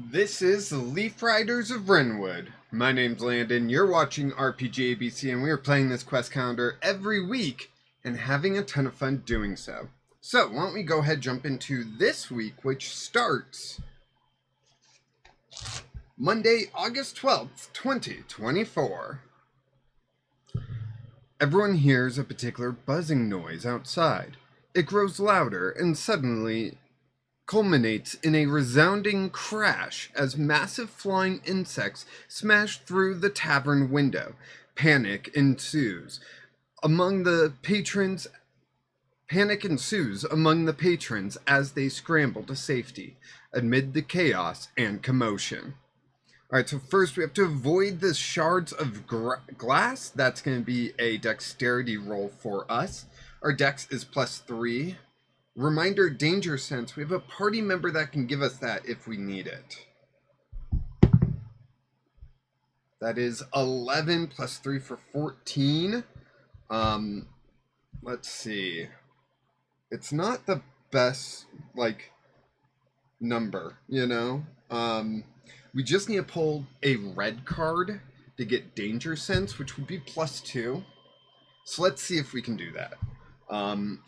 This is the Leaf Riders of Wrenwood. My name's Landon, you're watching RPG ABC, and we are playing this quest calendar every week and having a ton of fun doing so. So, why don't we go ahead and jump into this week, which starts Monday, August 12th, 2024. Everyone hears a particular buzzing noise outside. It grows louder and suddenly culminates in a resounding crash as massive flying insects smash through the tavern window. Panic ensues among the patrons. Panic ensues among the patrons as they scramble to safety amid the chaos and commotion. Alright, so first we have to avoid the shards of glass. That's going to be a dexterity roll for us. Our dex is +3. Reminder, danger sense. We have a party member that can give us that if we need it. That is 11 + 3 for 14. Let's see. It's not the best, number, you know? We just need to pull a red card to get danger sense, which would be +2. So let's see if we can do that.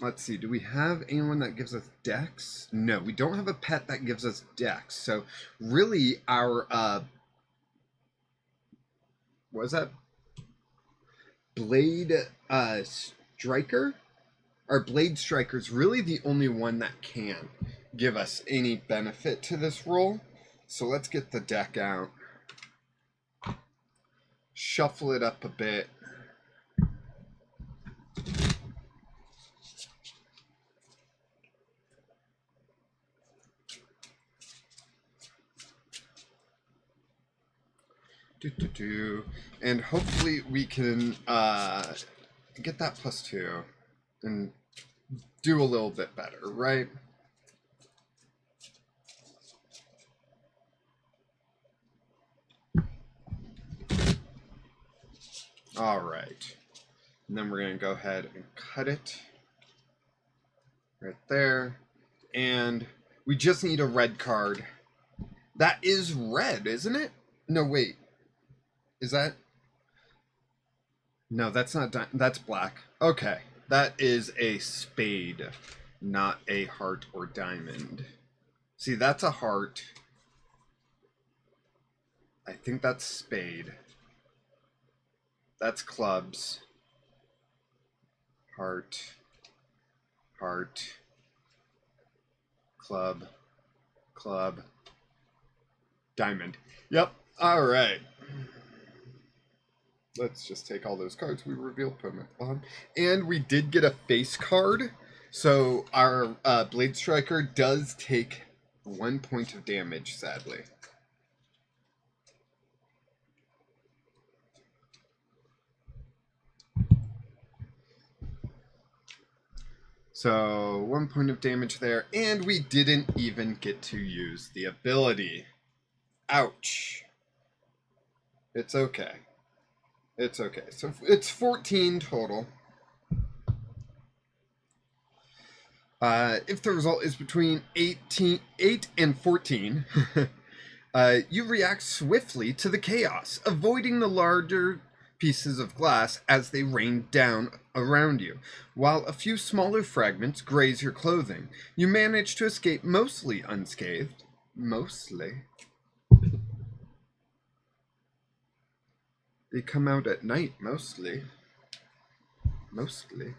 Let's see, do we have anyone that gives us dex? No, we don't have a pet that gives us dex. So really our, what is that? Blade, Striker? Our Blade Striker is really the only one that can give us any benefit to this roll. So let's get the deck out. Shuffle it up a bit. And hopefully we can get that +2 and do a little bit better, right? All right. And then we're going to go ahead and cut it right there. And we just need a red card. That is red, isn't it? No, wait. Is that? No, that's not. That's black. Okay. That is a spade, not a heart or diamond. See, that's a heart. I think that's spade. That's clubs. Heart. Heart. Club. Club. Diamond. Yep. All right. Let's just take all those cards we revealed. Put them on. And we did get a face card. So our Blade Striker does take 1 point of damage, sadly. So 1 point of damage there. And we didn't even get to use the ability. Ouch. It's okay. It's okay. So it's 14 total. If the result is between 8 and 14, you react swiftly to the chaos, avoiding the larger pieces of glass as they rain down around you. While a few smaller fragments graze your clothing, you manage to escape mostly unscathed. Mostly. They come out at night, mostly. Mostly.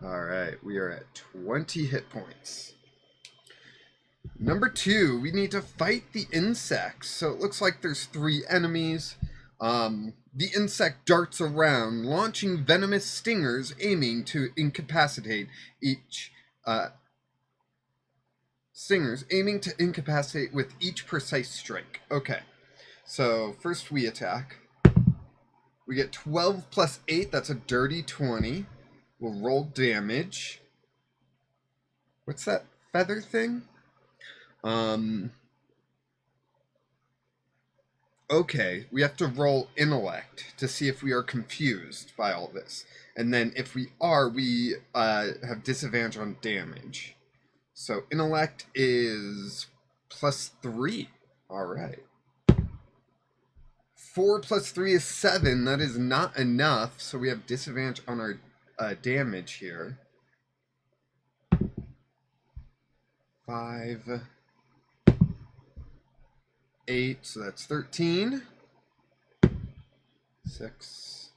Alright, we are at 20 hit points. Number 2, we need to fight the insects. So it looks like there's 3 enemies. The insect darts around, launching venomous stingers, aiming to incapacitate each... Stingers aiming to incapacitate with each precise strike. Okay, so first we attack. We get 12 + 8, that's a dirty 20. We'll roll damage. What's that feather thing? Okay, we have to roll intellect to see if we are confused by all this. And then if we are, we have disadvantage on damage. So intellect is +3. All right. 4 plus 3 is 7. That is not enough. So we have disadvantage on our damage here. 5, 8. So that's 13. 6.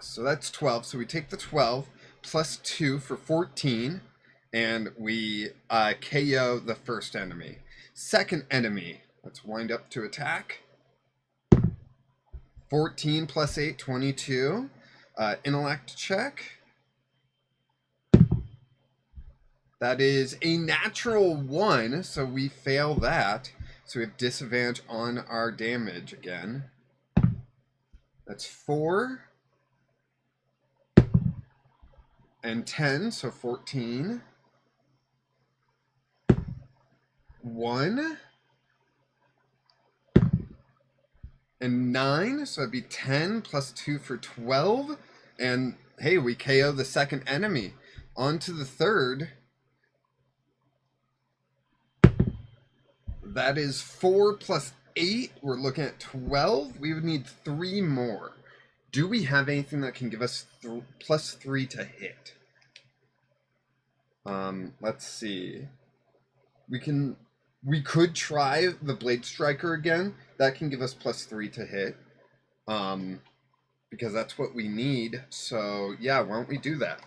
So that's 12. So we take the 12 plus 2 for 14. And we KO the first enemy. Second enemy. Let's wind up to attack. 14 plus 8, 22. Intellect check. That is a natural 1, so we fail that. So we have disadvantage on our damage again. That's 4. And 10, so 14. 1. And 9, so it'd be 10 plus 2 for 12. And hey, we KO the second enemy. On to the third. That is 4 plus 8. We're looking at 12. We would need 3 more. Do we have anything that can give us +3 to hit? Let's see. We could try the Blade Striker again. That can give us +3 to hit. Because that's what we need. So yeah, why don't we do that?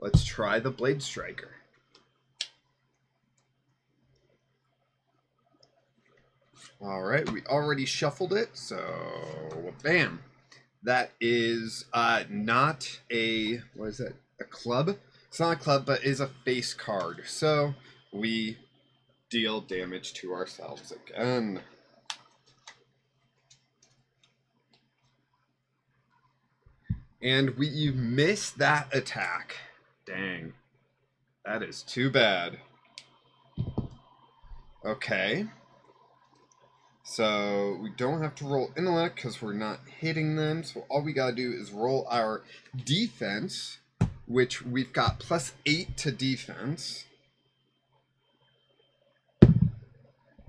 Let's try the Blade Striker. Alright, we already shuffled it, so bam. That is not a, what is it? A club? It's not a club, but is a face card. So we deal damage to ourselves again. And we missed that attack. Dang. That is too bad. Okay. So we don't have to roll intellect because we're not hitting them. So all we gotta do is roll our defense, which we've got +8 to defense.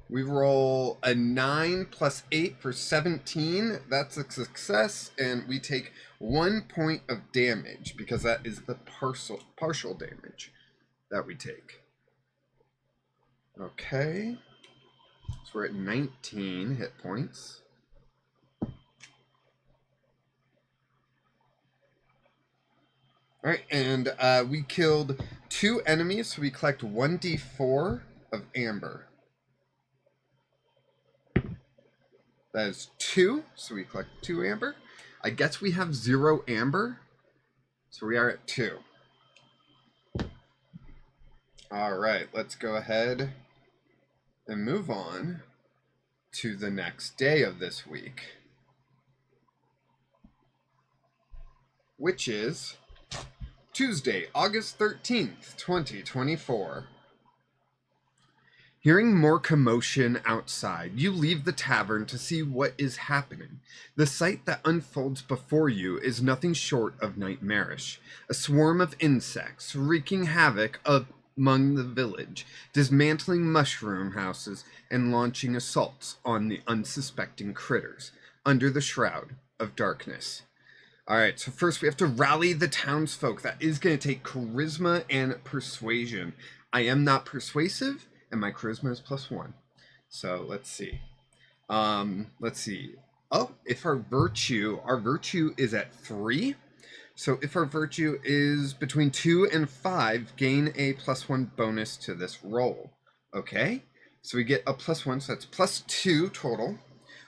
We roll a 9 plus 8 for 17. That's a success, and we take 1 point of damage because that is the partial damage that we take. Okay. So we're at 19 hit points. Alright, and we killed 2 enemies, so we collect 1d4 of amber. That is 2, so we collect 2 amber. I guess we have 0 amber, so we are at 2. Alright, let's go ahead and move on to the next day of this week, which is Tuesday, August 13th, 2024. Hearing more commotion outside, you leave the tavern to see what is happening. The sight that unfolds before you is nothing short of nightmarish. A swarm of insects wreaking havoc among the village, dismantling mushroom houses and launching assaults on the unsuspecting critters under the shroud of darkness. Alright, so first we have to rally the townsfolk. That is going to take charisma and persuasion. I am not persuasive, and my charisma is +1. So let's see. Oh, if our virtue is at 3. So if our virtue is between 2 and 5, gain a +1 bonus to this roll. Okay, so we get a +1, so that's +2 total.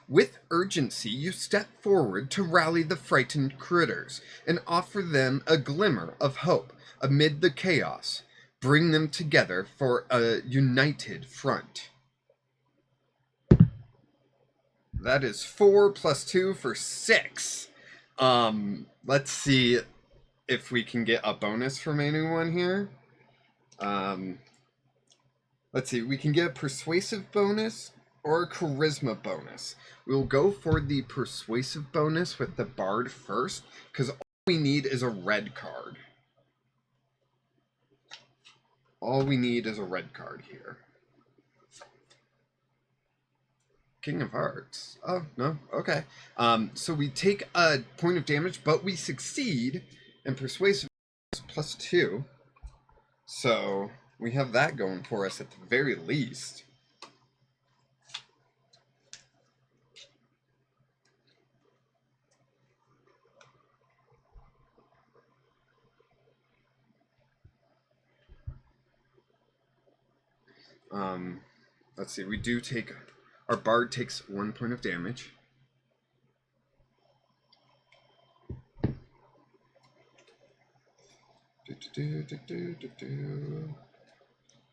With urgency, you step forward to rally the frightened critters and offer them a glimmer of hope amid the chaos. Bring them together for a united front. That is 4 plus 2 for 6. Let's see if we can get a bonus from anyone here. Let's see, we can get a persuasive bonus or a charisma bonus. We'll go for the persuasive bonus with the bard first, because all we need is a red card. All we need is a red card here. King of Hearts. Oh, no. Okay. So we take a point of damage, but we succeed, and Persuasive is +2. So we have that going for us at the very least. Let's see. We do take... Our Bard takes 1 point of damage.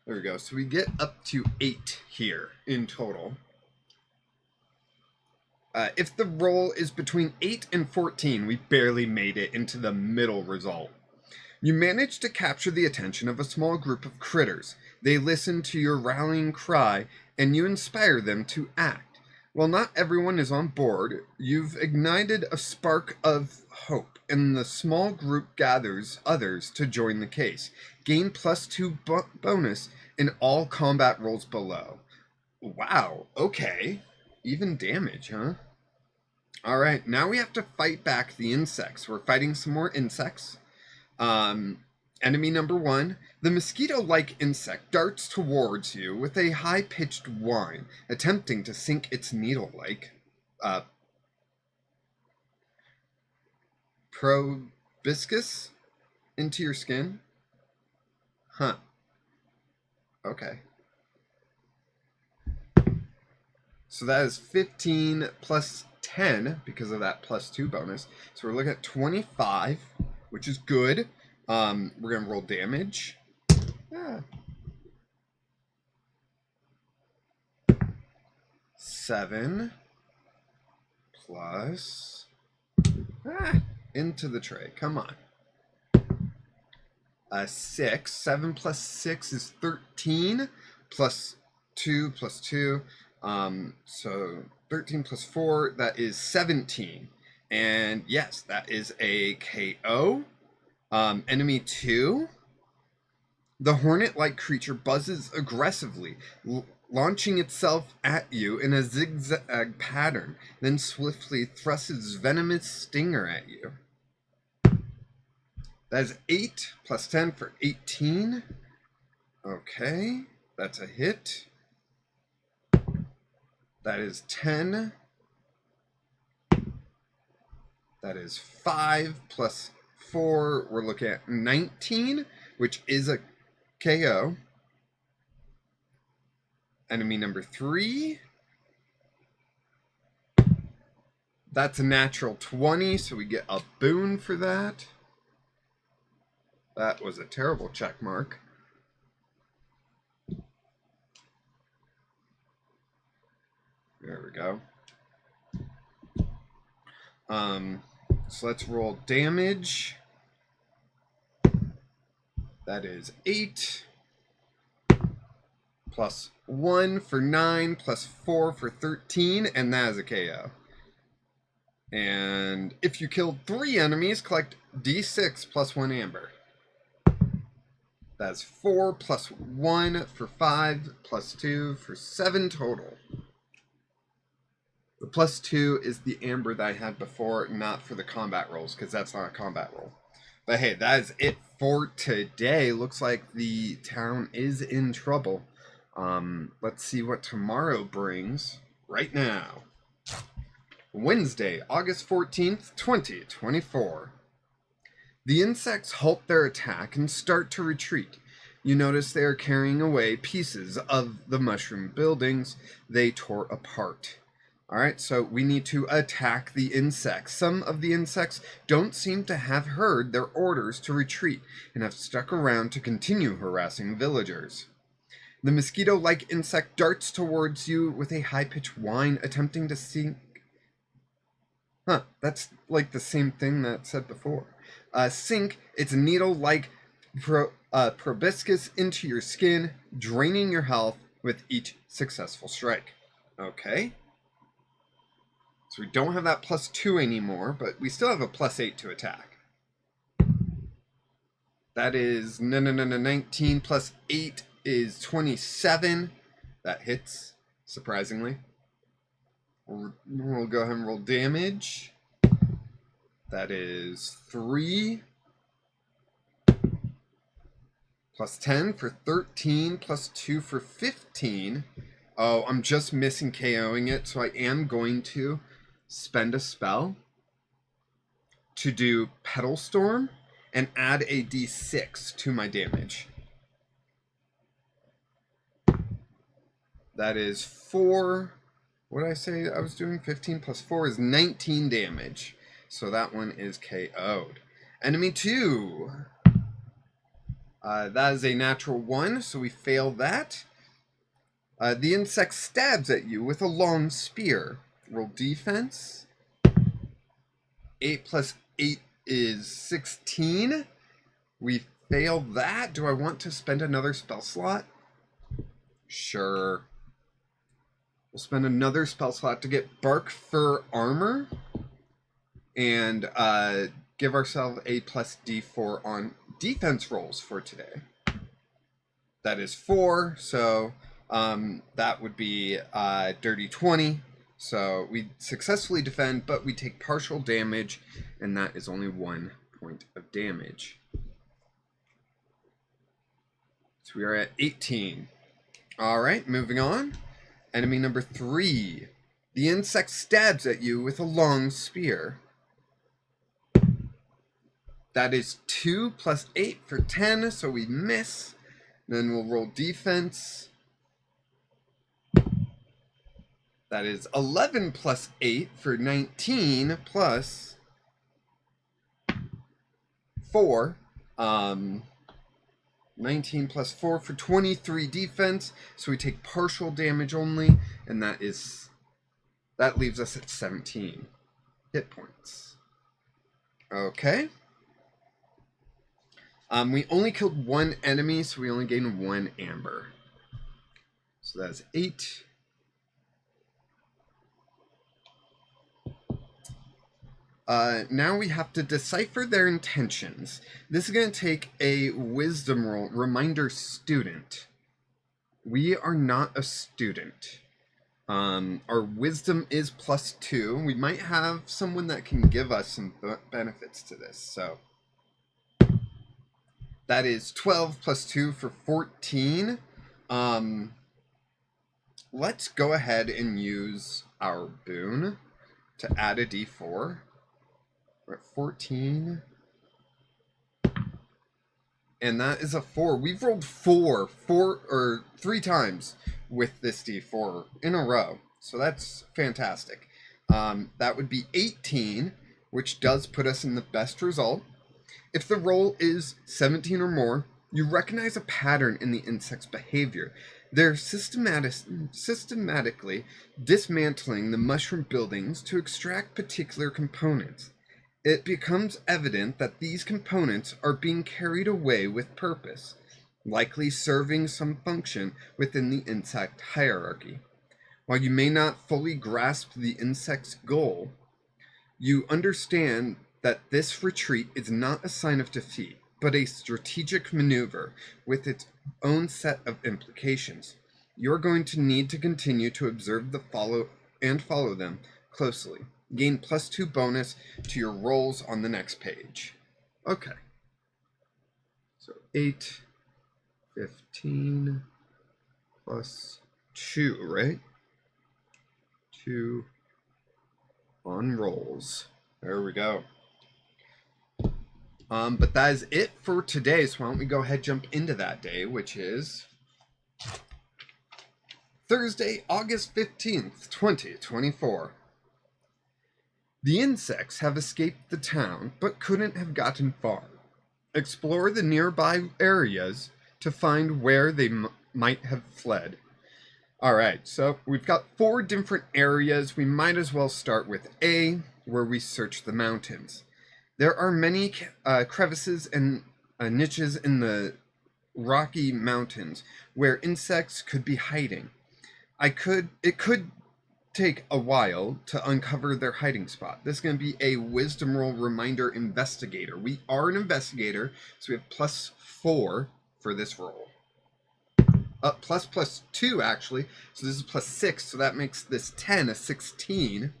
There we go. So we get up to 8 here in total. If the roll is between 8 and 14, we barely made it into the middle result. You manage to capture the attention of a small group of critters. They listen to your rallying cry, and you inspire them to act. While not everyone is on board, you've ignited a spark of hope, and the small group gathers others to join the case. Gain +2 bonus in all combat rolls below. Wow, okay. Even damage, huh? Alright, now we have to fight back the insects. We're fighting some more insects. Enemy number 1. The mosquito-like insect darts towards you with a high-pitched whine, attempting to sink its needle-like proboscis into your skin. Huh. Okay. So that is 15 plus 10 because of that +2 bonus. So we're looking at 25, which is good. We're going to roll damage. Yeah. 7 plus... into the tray. Come on. 6. 7 plus 6 is 13. Plus 2 plus 2. So 13 plus 4, that is 17. And yes, that is a KO. Enemy 2. The hornet-like creature buzzes aggressively, launching itself at you in a zigzag pattern, then swiftly thrusts its venomous stinger at you. That is 8 plus 10 for 18. Okay, that's a hit. That is 10. That is 5 plus 4. We're looking at 19, which is a KO. Enemy number 3. That's a natural 20, so we get a boon for that. That was a terrible check mark. There we go. So let's roll damage. That is 8. Plus 1 for 9, plus 4 for 13, and that is a KO. And if you killed 3 enemies, collect D6 plus 1 amber. That's 4 plus 1 for 5, plus 2 for 7 total. The plus 2 is the amber that I had before, not for the combat rolls, because that's not a combat roll. But hey, that is it for today. Looks like the town is in trouble. Let's see what tomorrow brings right now. Wednesday, August 14th, 2024. The insects halt their attack and start to retreat. You notice they are carrying away pieces of the mushroom buildings they tore apart. Alright, so we need to attack the insects. Some of the insects don't seem to have heard their orders to retreat and have stuck around to continue harassing villagers. The mosquito-like insect darts towards you with a high-pitched whine, attempting to sink... Huh, that's like the same thing that said before. Sink its needle-like proboscis into your skin, draining your health with each successful strike. Okay. So we don't have that plus 2 anymore, but we still have a plus 8 to attack. That is 19 plus 8 is 27. That hits, surprisingly. We'll go ahead and roll damage. That is 3 plus 10 for 13 plus 2 for 15. Oh, I'm just missing KOing it, so I am going to spend a spell to do Petal Storm and add a d6 to my damage. That is 4. What did I say I was doing? 15 plus 4 is 19 damage. So that one is KO'd. Enemy 2. That is a natural 1, so we fail that. The insect stabs at you with a long spear. Roll defense. 8 plus 8 is 16. We fail that. Do I want to spend another spell slot? Sure. We'll spend another spell slot to get Bark Fur Armor and give ourselves a plus D4 on defense rolls for today. That is 4, so that would be dirty 20. So we successfully defend, but we take partial damage, and that is only 1 point of damage. So we are at 18. All right, moving on. Enemy number 3. The insect stabs at you with a long spear. That is 2 plus 8 for 10, so we miss. Then we'll roll defense. That is 11 plus 8 for 19 plus 4. 19 plus 4 for 23 defense, so we take partial damage only, and that leaves us at 17 hit points. Okay. We only killed 1 enemy, so we only gained 1 amber. So that's 8. Now we have to decipher their intentions. This is going to take a wisdom roll. Reminder, student. We are not a student. Our wisdom is +2. We might have someone that can give us some benefits to this. So that is 12 plus 2 for 14. Let's go ahead and use our boon to add a d4. We're at 14. And that is a 4. We've rolled 3 times with this d4 in a row. So that's fantastic. That would be 18, which does put us in the best result. If the roll is 17 or more, you recognize a pattern in the insect's behavior. They're systematically dismantling the mushroom buildings to extract particular components. It becomes evident that these components are being carried away with purpose, likely serving some function within the insect hierarchy. While you may not fully grasp the insect's goal, you understand that this retreat is not a sign of defeat, but a strategic maneuver with its own set of implications. You're going to need to continue to observe follow them closely. Gain +2 bonus to your rolls on the next page. Okay. So 8, 15, +2, right? 2 on rolls. There we go. But that is it for today, so why don't we go ahead and jump into that day, which is Thursday, August 15th, 2024. The insects have escaped the town, but couldn't have gotten far. Explore the nearby areas to find where they might have fled. Alright, so we've got 4 different areas. We might as well start with A, where we search the mountains. There are many crevices and niches in the rocky mountains where insects could be hiding. It could take a while to uncover their hiding spot. This is going to be a wisdom roll reminder investigator. We are an investigator, so we have +4 for this roll. +2 actually, so this is +6, so that makes this 10 a 16.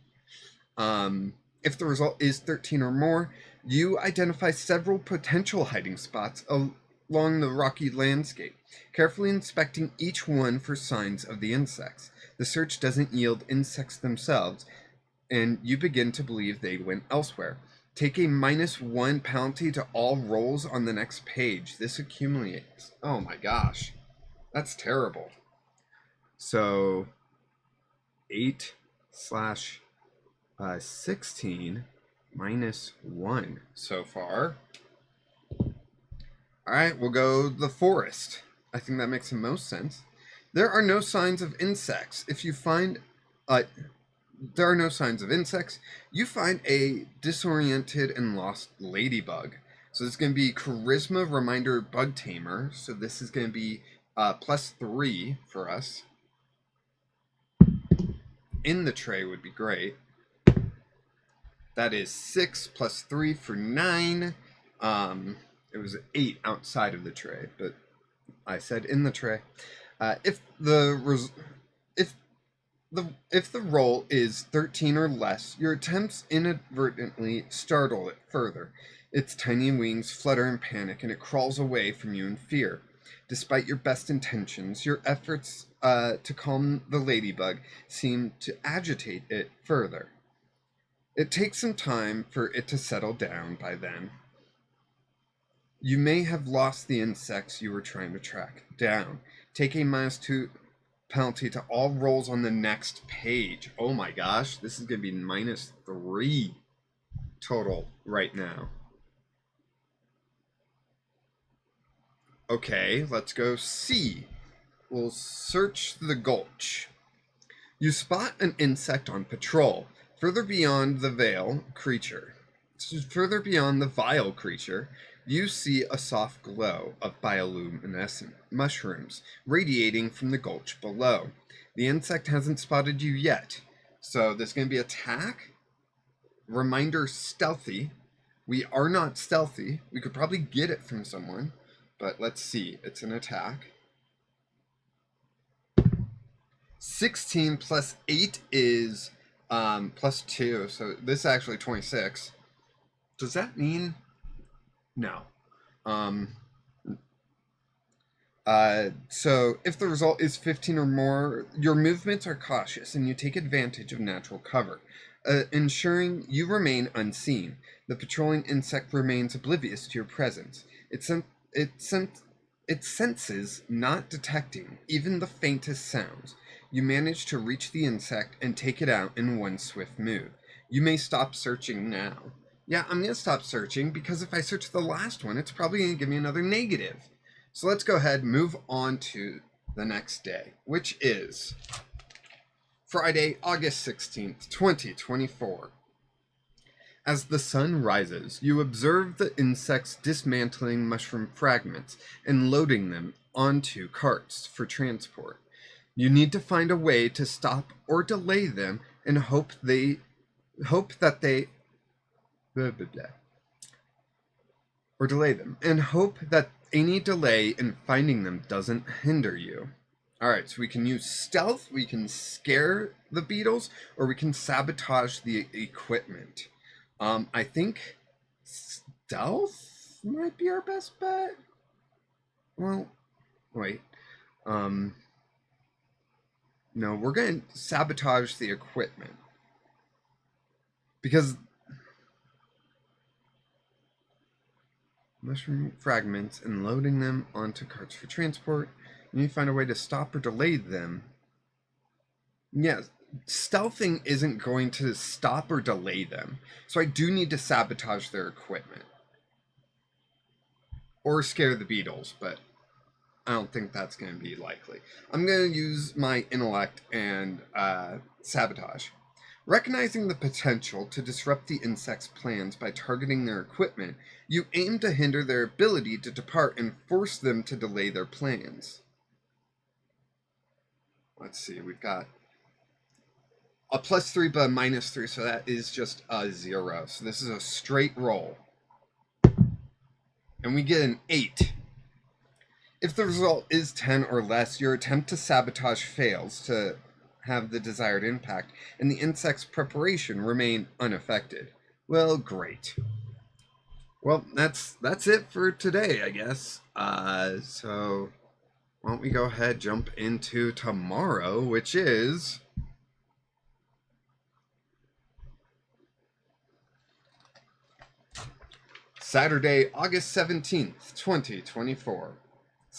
If the result is 13 or more, you identify several potential hiding spots along the rocky landscape, carefully inspecting each one for signs of the insects. The search doesn't yield insects themselves, and you begin to believe they went elsewhere. Take a -1 penalty to all rolls on the next page. This accumulates. Oh my gosh. That's terrible. So 8/16 -1 so far. Alright, we'll go the forest. I think that makes the most sense. There are no signs of insects. If you find there are no signs of insects, you find a disoriented and lost ladybug. So this is going to be Charisma Reminder Bug Tamer. So this is going to be +3 for us. In the tray would be great. That is 6 +3 for 9. It was 8 outside of the tray, but I said in the tray. If the roll is 13 or less, your attempts inadvertently startle it further. Its tiny wings flutter in panic, and it crawls away from you in fear. Despite your best intentions, your efforts to calm the ladybug seem to agitate it further. It takes some time for it to settle down by then. You may have lost the insects you were trying to track down. Take a -2 penalty to all rolls on the next page. Oh my gosh, this is going to be -3 total right now. Okay, let's go C. We'll search the gulch. You spot an insect on patrol. Further beyond the vile creature, you see a soft glow of bioluminescent mushrooms radiating from the gulch below. The insect hasn't spotted you yet, so there's going to be attack. Reminder, stealthy. We are not stealthy. We could probably get it from someone, but let's see. It's an attack. 16 +8 is +2, so this is actually 26. Does that mean... No. So if the result is 15 or more, your movements are cautious and you take advantage of natural cover, ensuring you remain unseen. The patrolling insect remains oblivious to your presence. It senses, not detecting, even the faintest sounds. You manage to reach the insect and take it out in one swift move. You may stop searching now. Yeah, I'm going to stop searching, because if I search the last one, it's probably going to give me another negative. So let's go ahead and move on to the next day, which is Friday, August 16th, 2024. As the sun rises, you observe the insects dismantling mushroom fragments and loading them onto carts for transport. You need to find a way to stop or delay them and hope that any delay in finding them doesn't hinder you. Alright, so we can use stealth, we can scare the beetles, or we can sabotage the equipment. I think stealth might be our best bet. Well, wait. No, we're going to sabotage the equipment. Because mushroom fragments and loading them onto carts for transport. You need to find a way to stop or delay them. Yes, stealthing isn't going to stop or delay them. So I do need to sabotage their equipment. Or scare the beetles, but I don't think that's going to be likely. I'm going to use my intellect and sabotage. Recognizing the potential to disrupt the insect's plans by targeting their equipment, you aim to hinder their ability to depart and force them to delay their plans. Let's see, we've got a +3 but a -3, so that is just a 0. So this is a straight roll. And we get an 8. If the result is 10 or less, your attempt to sabotage fails to have the desired impact, and the insect's preparation remain unaffected. Well, great. Well, that's it for today, I guess. So why don't we go ahead, jump into tomorrow, which is Saturday, August 17th, 2024, /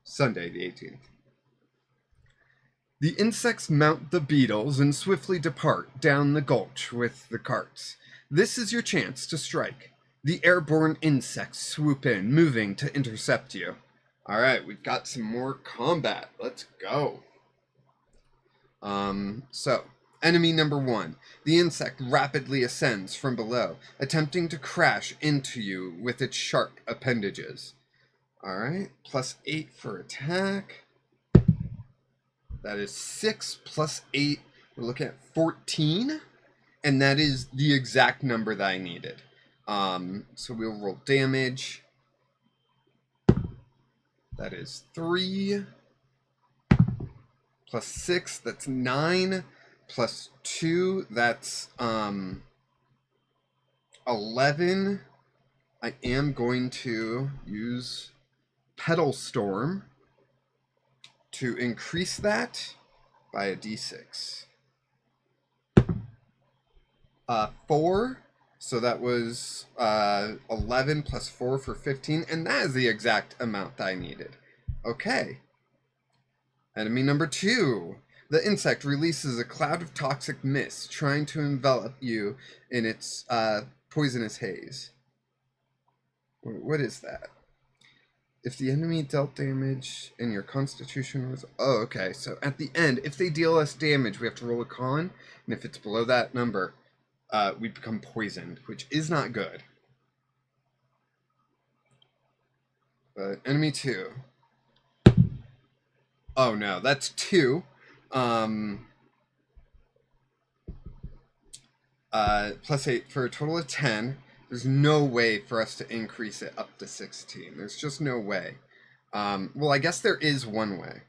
Sunday the 18th. The insects mount the beetles and swiftly depart down the gulch with the carts. This is your chance to strike. The airborne insects swoop in, moving to intercept you. Alright, we've got some more combat. Let's go. So, enemy number 1. The insect rapidly ascends from below, attempting to crash into you with its sharp appendages. Alright, +8 for attack. That is 6 + 8. We're looking at 14. And that is the exact number that I needed. So we'll roll damage. That is 3. +6, that's 9. +2, that's 11. I am going to use Petal Storm to increase that by a d6. 4, so that was 11 + 4 for 15, and that is the exact amount that I needed. Okay. Enemy number 2. The insect releases a cloud of toxic mist, trying to envelop you in its poisonous haze. What is that? If the enemy dealt damage and your constitution was... Oh, okay. So at the end, if they deal us damage, we have to roll a con. And if it's below that number, we become poisoned, which is not good. But enemy 2. Oh no, that's 2. +8 for a total of 10. There's no way for us to increase it up to 16. There's just no way. Well, I guess there is one way.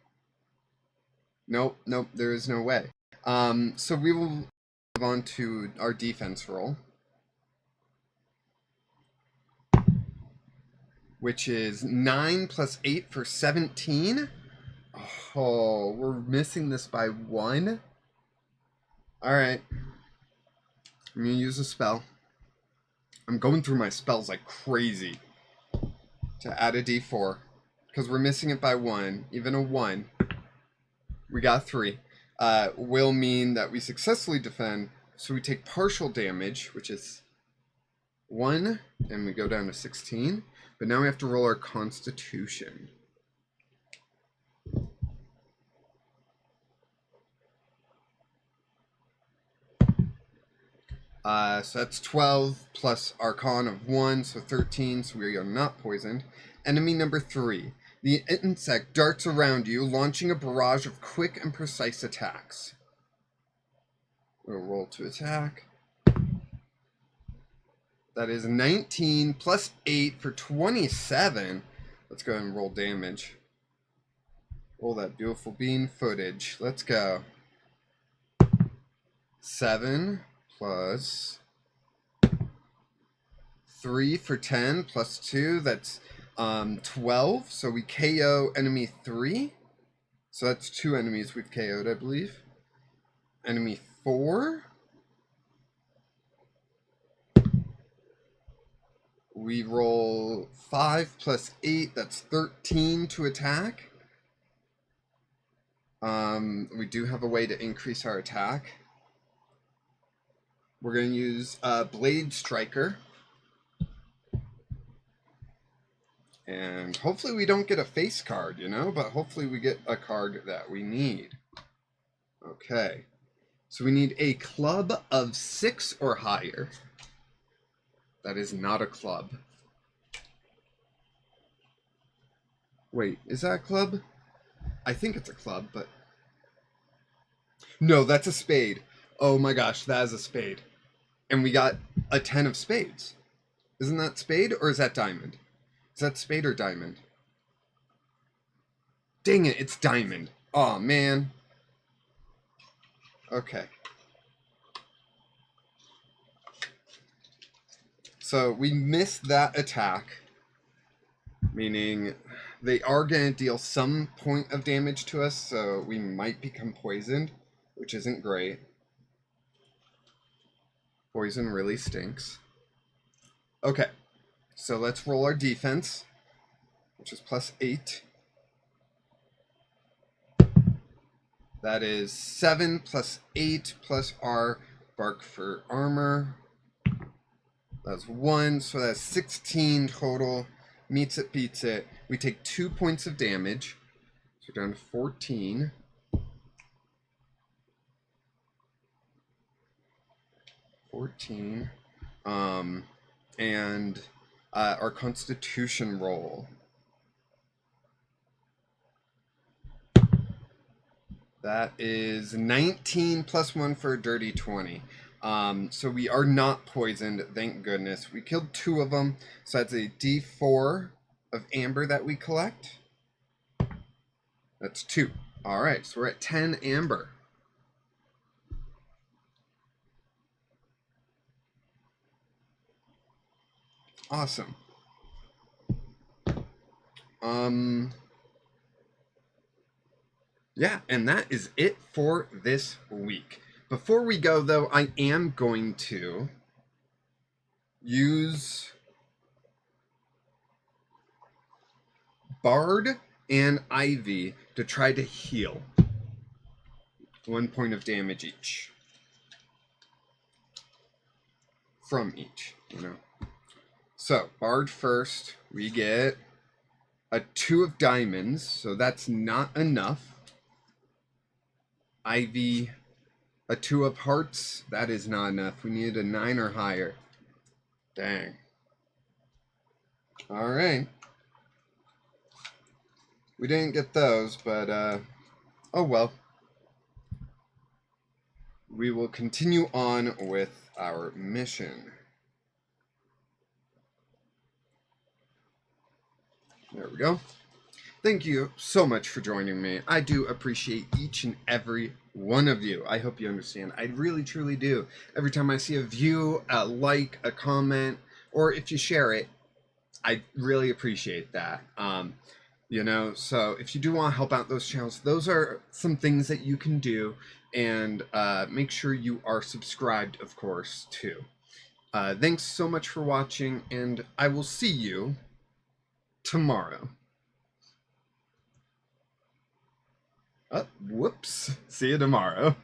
Nope, there is no way. So we will move on to our defense roll, which is 9 + 8 for 17. Oh, we're missing this by 1. Alright. I'm going to use a spell. I'm going through my spells like crazy to add a d4. Because we're missing it by 1. Even a 1. We got 3. Will mean that we successfully defend. So we take partial damage, which is 1. And we go down to 16. But now we have to roll our constitution. So that's 12 plus Arcana of 1, so 13, so we are not poisoned. Enemy number 3. The insect darts around you, launching a barrage of quick and precise attacks. We'll roll to attack. That is 19 plus 8 for 27. Let's go ahead and roll damage. Roll that beautiful bean footage. Let's go. 7 plus 3 for 10 plus 2. That's 12. So we KO enemy 3. So that's 2 enemies we've KO'd, I believe. Enemy 4. We roll 5 plus 8. That's 13 to attack. We do have a way to increase our attack. We're going to use Blade Striker. And hopefully we don't get a face card, you know? But hopefully we get a card that we need. Okay. So we need a club of 6 or higher. That is not a club. Wait, is that a club? I think it's a club, but... No, that's a spade. Oh my gosh, that is a spade. And we got a 10 of spades. Isn't that spade or is that diamond? Is that spade or diamond? Dang it, it's diamond. Oh man. Okay. So we missed that attack, meaning they are going to deal some point of damage to us, so we might become poisoned, which isn't great. Poison really stinks. Okay, so let's roll our defense, which is +8. That is 7 plus 8 plus our bark for armor. That's 1, so that's 16 total. Meets it, beats it. We take 2 points of damage. So we're down to 14. And our Constitution roll. That is 19 plus 1 for a dirty 20. So we are not poisoned, thank goodness. We killed 2 of them, so that's a D4 of amber that we collect. That's 2. All right, so we're at 10 amber. Awesome. Yeah, and that is it for this week. Before we go, though, I am going to use Bard and Ivy to try to heal. 1 point of damage each. From each, you know. So, Bard first, we get a 2 of diamonds, so that's not enough. Ivy, a 2 of hearts, that is not enough. We need a 9 or higher. Dang. All right. We didn't get those, but oh well. We will continue on with our mission. There we go. Thank you so much for joining me. I do appreciate each and every one of you. I hope you understand. I really, truly do. Every time I see a view, a like, a comment, or if you share it, I really appreciate that. You know, so if you do want to help out those channels, those are some things that you can do. And make sure you are subscribed, of course, too. Thanks so much for watching, and I will see you tomorrow. Whoops. See you tomorrow.